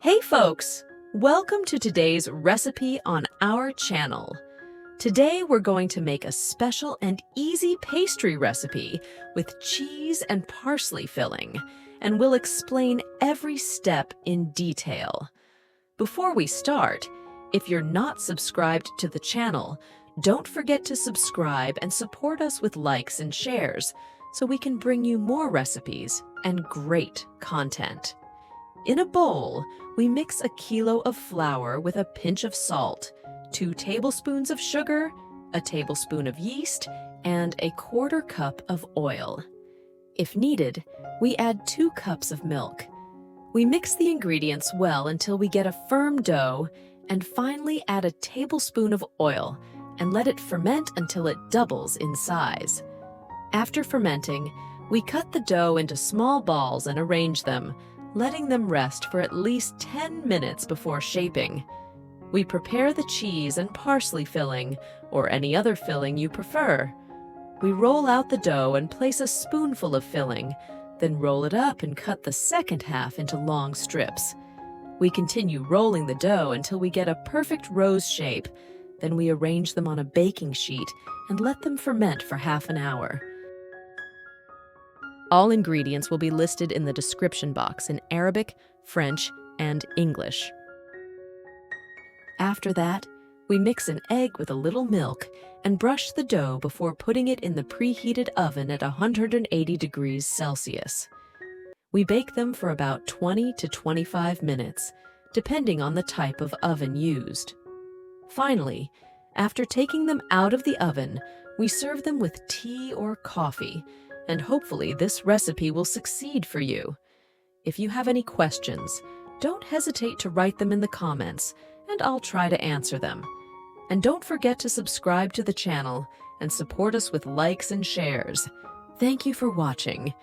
Hey folks! Welcome to today's recipe on our channel. Today we're going to make a special and easy pastry recipe with cheese and parsley filling, and we'll explain every step in detail. Before we start, if you're not subscribed to the channel, don't forget to subscribe and support us with likes and shares so we can bring you more recipes and great content. In a bowl, we mix a kilo of flour with a pinch of salt, 2 tablespoons of sugar, a tablespoon of yeast, and a quarter cup of oil. If needed, we add 2 cups of milk. We mix the ingredients well until we get a firm dough, and finally add a tablespoon of oil and let it ferment until it doubles in size. After fermenting, we cut the dough into small balls and arrange them, letting them rest for at least 10 minutes before shaping. We prepare the cheese and parsley filling, or any other filling you prefer. We roll out the dough and place a spoonful of filling, then roll it up and cut the second half into long strips. We continue rolling the dough until we get a perfect rose shape. Then we arrange them on a baking sheet and let them ferment for half an hour. All ingredients will be listed in the description box in Arabic, French, and English. After that, we mix an egg with a little milk and brush the dough before putting it in the preheated oven at 180 degrees Celsius. We bake them for about 20 to 25 minutes, depending on the type of oven used. Finally, after taking them out of the oven, we serve them with tea or coffee, and hopefully this recipe will succeed for you. If you have any questions, don't hesitate to write them in the comments, and I'll try to answer them. And don't forget to subscribe to the channel and support us with likes and shares. Thank you for watching.